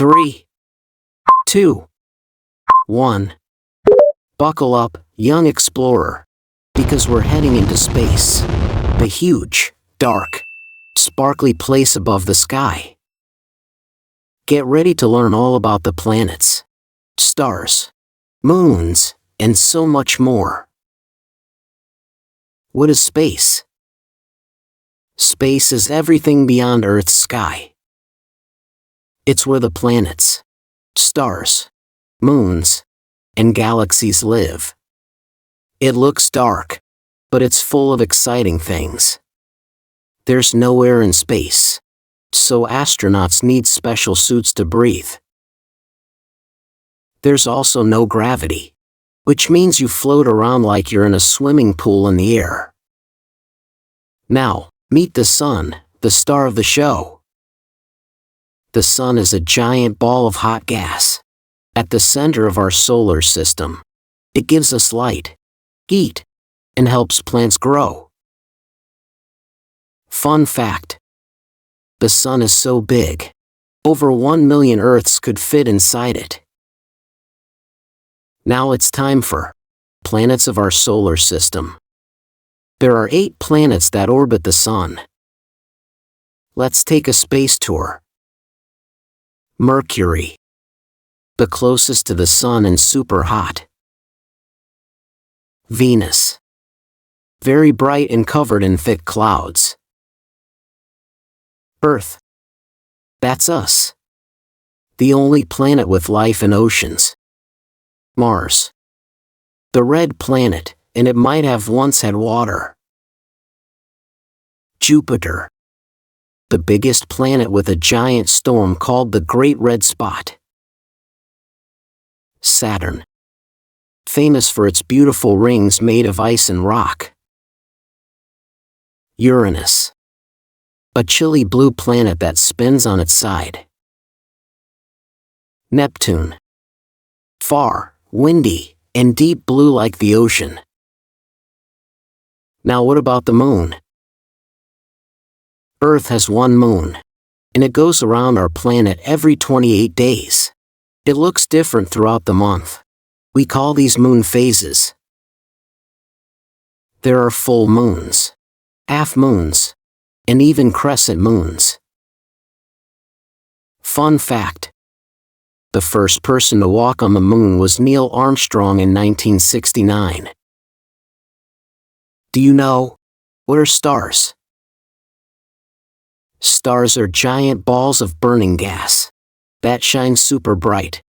3, 2, 1. Buckle up, young explorer, because we're heading into space. The huge, dark, sparkly place above the sky. Get ready to learn all about the planets, stars, moons, and so much more. What is space? Space is everything beyond Earth's sky. It's where the planets, stars, moons, and galaxies live. It looks dark, but it's full of exciting things. There's no air in space, so astronauts need special suits to breathe. There's also no gravity, which means you float around like you're in a swimming pool in the air. Now, meet the sun, the star of the show. The sun is a giant ball of hot gas. At the center of our solar system, it gives us light, heat, and helps plants grow. Fun fact: the sun is so big, over 1 million Earths could fit inside it. Now it's time for planets of our solar system. There are 8 planets that orbit the sun. Let's take a space tour. Mercury, the closest to the sun and super hot. Venus, very bright and covered in thick clouds. Earth, that's us, the only planet with life and oceans. Mars, the red planet, and it might have once had water. Jupiter, the biggest planet with a giant storm called the Great Red Spot. Saturn, famous for its beautiful rings made of ice and rock. Uranus, a chilly blue planet that spins on its side. Neptune, far, windy, and deep blue like the ocean. Now what about the moon? Earth has one moon, and it goes around our planet every 28 days. It looks different throughout the month. We call these moon phases. There are full moons, half moons, and even crescent moons. Fun fact: the first person to walk on the moon was Neil Armstrong in 1969. Do you know, what are stars? Stars are giant balls of burning gas that shine super bright,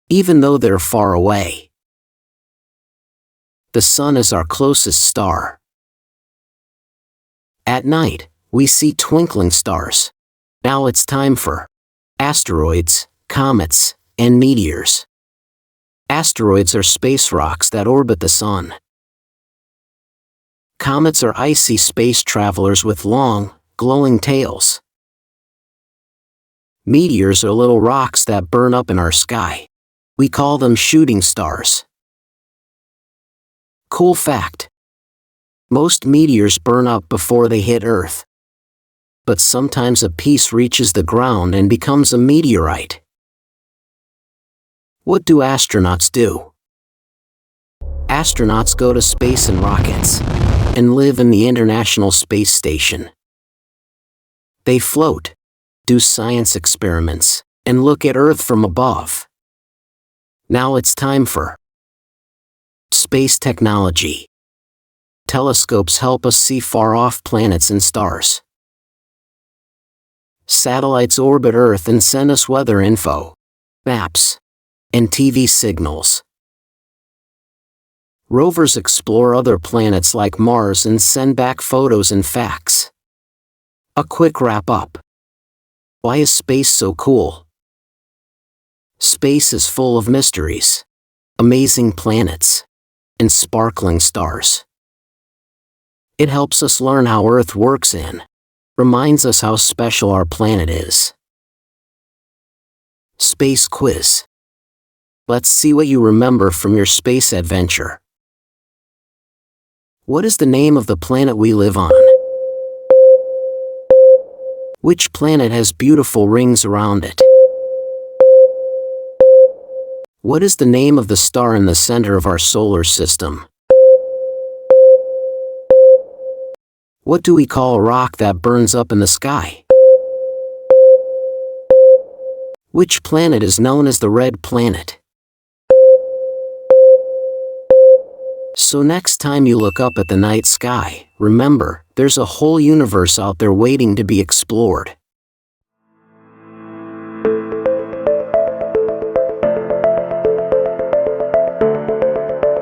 even though they're far away. The sun is our closest star. At night, we see twinkling stars. Now it's time for asteroids, comets, and meteors. Asteroids are space rocks that orbit the sun. Comets are icy space travelers with long, glowing tails. Meteors are little rocks that burn up in our sky. We call them shooting stars. Cool fact: most meteors burn up before they hit Earth. But sometimes a piece reaches the ground and becomes a meteorite. What do astronauts do? Astronauts go to space in rockets and live in the International Space Station. They float, do science experiments, and look at Earth from above. Now it's time for space technology. Telescopes help us see far-off planets and stars. Satellites orbit Earth and send us weather info, maps, and TV signals. Rovers explore other planets like Mars and send back photos and facts. A quick wrap-up. Why is space so cool? Space is full of mysteries, amazing planets, and sparkling stars. It helps us learn how Earth works and reminds us how special our planet is. Space quiz. Let's see what you remember from your space adventure. What is the name of the planet we live on? Which planet has beautiful rings around it? What is the name of the star in the center of our solar system? What do we call a rock that burns up in the sky? Which planet is known as the red planet? So next time you look up at the night sky, remember, there's a whole universe out there waiting to be explored.